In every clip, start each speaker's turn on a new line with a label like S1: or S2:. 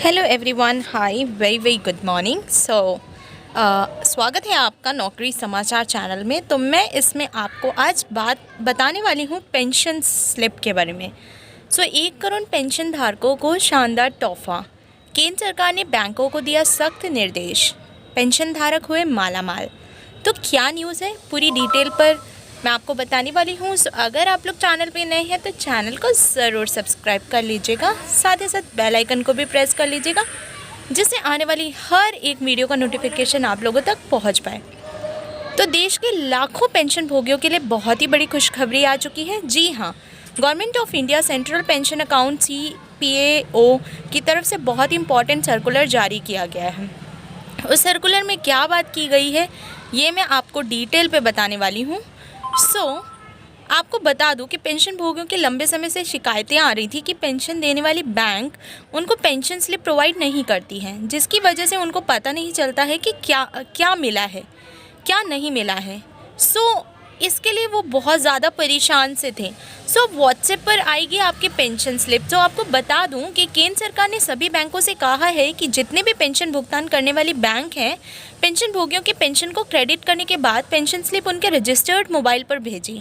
S1: Hello everyone, हाय, very very good morning. स्वागत है आपका नौकरी समाचार चैनल में। तो मैं इसमें आपको आज बात बताने वाली हूँ पेंशन स्लिप के बारे में। 1 करोड़ पेंशन धारकों को शानदार तोहफा। केंद्र सरकार ने बैंकों को दिया सख्त निर्देश, पेंशन धारक हुए मालामाल। तो क्या न्यूज़ है, पूरी डिटेल पर मैं आपको बताने वाली हूँ। अगर आप लोग चैनल पे नए हैं तो चैनल को ज़रूर सब्सक्राइब कर लीजिएगा, साथ ही साथ बेल आइकन को भी प्रेस कर लीजिएगा, जिससे आने वाली हर एक वीडियो का नोटिफिकेशन आप लोगों तक पहुँच पाए। तो देश के लाखों पेंशन भोगियों के लिए बहुत ही बड़ी खुशखबरी आ चुकी है। जी हाँ, government of India central pension account CPAO की तरफ से बहुत इंपॉर्टेंट सर्कुलर जारी किया गया है। उस सर्कुलर में क्या बात की गई है, ये मैं आपको डिटेल पे बताने वाली हूँ। आपको बता दूं कि पेंशन भोगियों की लंबे समय से शिकायतें आ रही थी कि पेंशन देने वाली बैंक उनको पेंशन स्लिप प्रोवाइड नहीं करती हैं, जिसकी वजह से उनको पता नहीं चलता है कि क्या क्या मिला है, क्या नहीं मिला है। इसके लिए वो बहुत ज़्यादा परेशान से थे। व्हाट्सएप पर आएगी आपकी पेंशन स्लिप। आपको बता दूं कि केंद्र सरकार ने सभी बैंकों से कहा है कि जितने भी पेंशन भुगतान करने वाली बैंक हैं, पेंशन भोगियों के पेंशन को क्रेडिट करने के बाद पेंशन स्लिप उनके रजिस्टर्ड मोबाइल पर भेजी।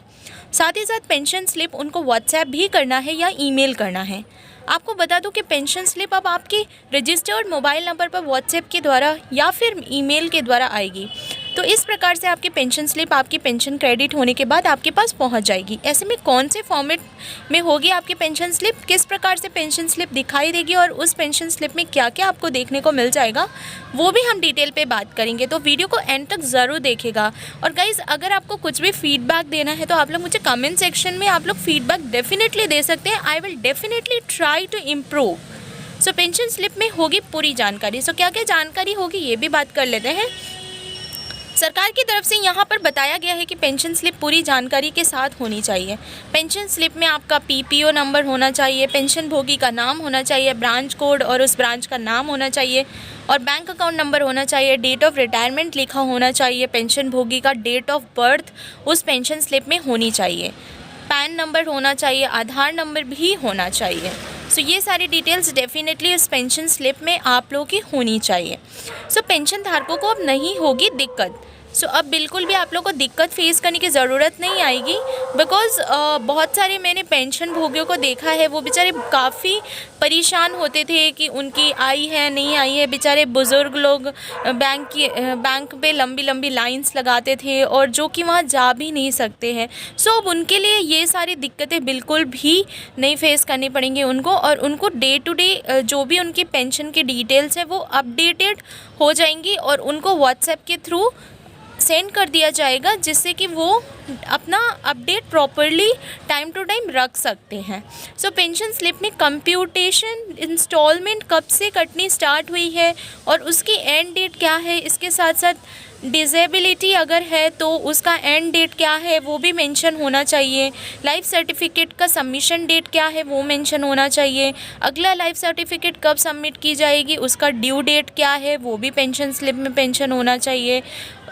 S1: साथ ही साथ पेंशन स्लिप उनको व्हाट्सएप भी करना है या ईमेल करना है। आपको बता दूं कि पेंशन स्लिप अब आपके रजिस्टर्ड मोबाइल नंबर पर व्हाट्सएप के द्वारा या फिर ईमेल के द्वारा आएगी। तो इस प्रकार से आपकी पेंशन स्लिप आपकी पेंशन क्रेडिट होने के बाद आपके पास पहुंच जाएगी। ऐसे में कौन से फॉर्मेट में होगी आपकी पेंशन स्लिप, किस प्रकार से पेंशन स्लिप दिखाई देगी और उस पेंशन स्लिप में क्या क्या आपको देखने को मिल जाएगा, वो भी हम डिटेल पे बात करेंगे। तो वीडियो को एंड तक ज़रूर देखेगा। और गाइज़, अगर आपको कुछ भी फीडबैक देना है तो आप लोग मुझे कमेंट सेक्शन में आप लोग फीडबैक डेफिनेटली दे सकते हैं। I will definitely try to improve. Pension slip में होगी पूरी जानकारी। क्या क्या जानकारी होगी, ये भी बात कर लेते हैं। सरकार की तरफ से यहाँ पर बताया गया है कि पेंशन स्लिप पूरी जानकारी के साथ होनी चाहिए। पेंशन स्लिप में आपका PPO नंबर होना चाहिए, पेंशन भोगी का नाम होना चाहिए, ब्रांच कोड और उस ब्रांच का नाम होना चाहिए, और बैंक अकाउंट नंबर होना चाहिए, डेट ऑफ रिटायरमेंट लिखा होना चाहिए, पेंशन भोगी का डेट ऑफ बर्थ उस पेंशन स्लिप में होनी चाहिए, पैन नंबर होना चाहिए, आधार नंबर भी होना चाहिए। ये सारी डिटेल्स डेफिनेटली इस पेंशन स्लिप में आप लोगों की होनी चाहिए। पेंशन धारकों को अब नहीं होगी दिक्कत। अब बिल्कुल भी आप लोग को दिक्कत फेस करने की ज़रूरत नहीं आएगी, बिकॉज़ बहुत सारे मैंने पेंशन भोगियों को देखा है, वो बेचारे काफ़ी परेशान होते थे कि उनकी आई है नहीं आई है। बेचारे बुज़ुर्ग लोग बैंक पे लंबी लंबी लाइंस लगाते थे और जो कि वहाँ जा भी नहीं सकते हैं। अब उनके लिए ये सारी दिक्कतें बिल्कुल भी नहीं फेस करनी पड़ेंगी उनको, और उनको डे टू डे जो भी उनकी पेंशन की डिटेल्स हैं वो अपडेटेड हो जाएंगी और उनको व्हाट्सएप के थ्रू सेंड कर दिया जाएगा, जिससे कि वो अपना update properly time to time रख सकते हैं। पेंशन स्लिप में कंप्यूटेशन इंस्टॉलमेंट कब से कटनी स्टार्ट हुई है और उसकी एंड डेट क्या है, इसके साथ साथ डिसेबिलिटी अगर है तो उसका एंड डेट क्या है वो भी मेंशन होना चाहिए। लाइफ सर्टिफिकेट का सबमिशन डेट क्या है वो मेंशन होना चाहिए। अगला लाइफ सर्टिफिकेट कब सबमिट की जाएगी, उसका ड्यू डेट क्या है वो भी पेंशन स्लिप में मेंशन होना चाहिए।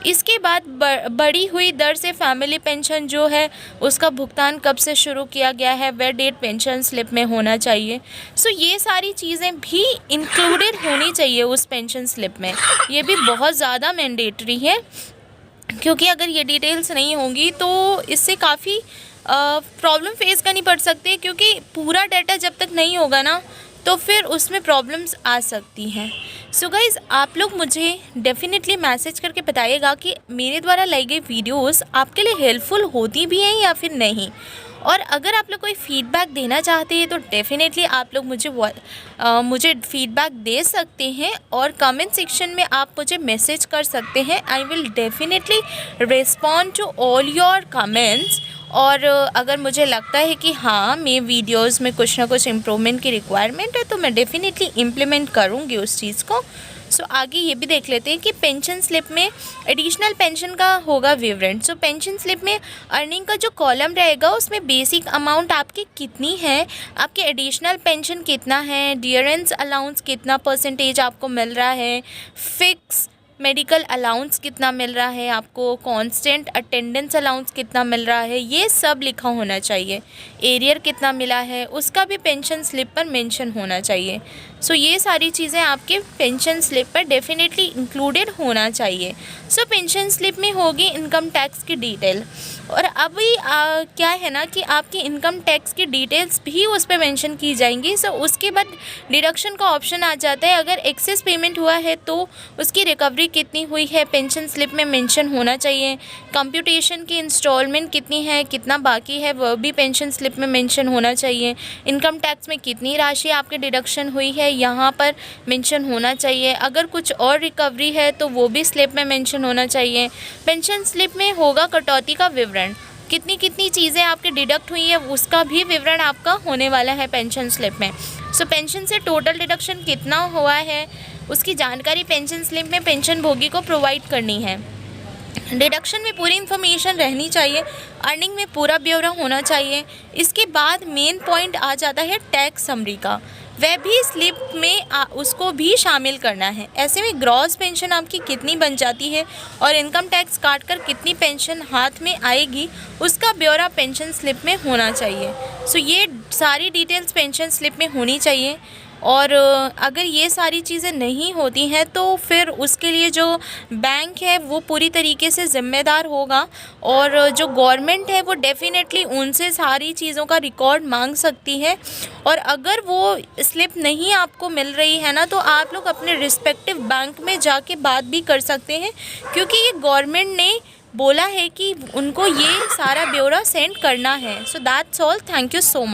S1: इसके बाद बढ़ी हुई दर से फैमिली पेंशन जो है उसका भुगतान कब से शुरू किया गया है वह डेट पेंशन स्लिप में होना चाहिए। ये सारी चीज़ें भी इंक्लूडेड होनी चाहिए उस पेंशन स्लिप में। ये भी बहुत ज़्यादा मैंडेटरी है, क्योंकि अगर ये डिटेल्स नहीं होंगी तो इससे काफ़ी प्रॉब्लम फेस करनी पड़ सकती है, क्योंकि पूरा डाटा जब तक नहीं होगा ना तो फिर उसमें प्रॉब्लम्स आ सकती हैं। गाइज़, आप लोग मुझे डेफिनेटली मैसेज करके बताइएगा कि मेरे द्वारा लाई गई वीडियोस आपके लिए हेल्पफुल होती भी हैं या फिर नहीं। और अगर आप लोग कोई फ़ीडबैक देना चाहते हैं तो डेफिनेटली आप लोग मुझे फ़ीडबैक दे सकते हैं और कमेंट सेक्शन में आप मुझे मैसेज कर सकते हैं। I will definitely respond to all your comments. और अगर मुझे लगता है कि हाँ मेरे वीडियोस में कुछ ना कुछ इम्प्रूवमेंट की रिक्वायरमेंट है तो मैं डेफिनेटली इम्प्लीमेंट करूँगी उस चीज़ को। आगे ये भी देख लेते हैं कि पेंशन स्लिप में एडिशनल पेंशन का होगा विवरण। पेंशन स्लिप में अर्निंग का जो कॉलम रहेगा उसमें बेसिक अमाउंट आपकी कितनी है, आपके एडिशनल पेंशन कितना है, डियरेंस अलाउंस कितना परसेंटेज आपको मिल रहा है, फिक्स मेडिकल अलाउंस कितना मिल रहा है आपको, कांस्टेंट अटेंडेंस अलाउंस कितना मिल रहा है, ये सब लिखा होना चाहिए। एरियर कितना मिला है उसका भी पेंशन स्लिप पर मेंशन होना चाहिए। सो ये सारी चीज़ें आपके पेंशन स्लिप पर डेफिनेटली इंक्लूडेड होना चाहिए। सो पेंशन स्लिप में होगी इनकम टैक्स की डिटेल, और अभी क्या है ना कि आपकी इनकम टैक्स की डिटेल्स भी उस पर मेंशन की जाएंगी। सो उसके बाद डिडक्शन का ऑप्शन आ जाता है। अगर एक्सेस पेमेंट हुआ है तो उसकी रिकवरी कितनी हुई है पेंशन स्लिप में मेंशन होना चाहिए। कंप्यूटेशन की इंस्टॉलमेंट कितनी है, कितना बाकी है, वह भी पेंशन स्लिप में मेंशन होना चाहिए। इनकम टैक्स में कितनी राशि आपके डिडक्शन हुई है यहाँ पर मेंशन होना चाहिए। अगर कुछ और रिकवरी है तो वो भी स्लिप में मेंशन होना चाहिए। पेंशन स्लिप में होगा कटौती का विवरण, कितनी कितनी चीज़ें आपके डिडक्ट हुई है उसका भी विवरण आपका होने वाला है पेंशन स्लिप में। सो पेंशन से टोटल डिडक्शन कितना हुआ है उसकी जानकारी पेंशन स्लिप में पेंशन भोगी को प्रोवाइड करनी है। डिडक्शन में पूरी इन्फॉर्मेशन रहनी चाहिए, अर्निंग में पूरा ब्यौरा होना चाहिए। इसके बाद मेन पॉइंट आ जाता है टैक्स समरी का, वह भी स्लिप में उसको भी शामिल करना है। ऐसे में ग्रॉस पेंशन आपकी कितनी बन जाती है और इनकम टैक्स काट कर कितनी पेंशन हाथ में आएगी उसका ब्यौरा पेंशन स्लिप में होना चाहिए। सो ये सारी डिटेल्स पेंशन स्लिप में होनी चाहिए। और अगर ये सारी चीज़ें नहीं होती हैं तो फिर उसके लिए जो बैंक है वो पूरी तरीके से ज़िम्मेदार होगा, और जो गवर्नमेंट है वो डेफ़िनेटली उनसे सारी चीज़ों का रिकॉर्ड मांग सकती है। और अगर वो स्लिप नहीं आपको मिल रही है ना तो आप लोग अपने रिस्पेक्टिव बैंक में जाके बात भी कर सकते हैं, क्योंकि ये गवर्नमेंट ने बोला है कि उनको ये सारा ब्यौरा सेंड करना है। So that's all, thank you so much.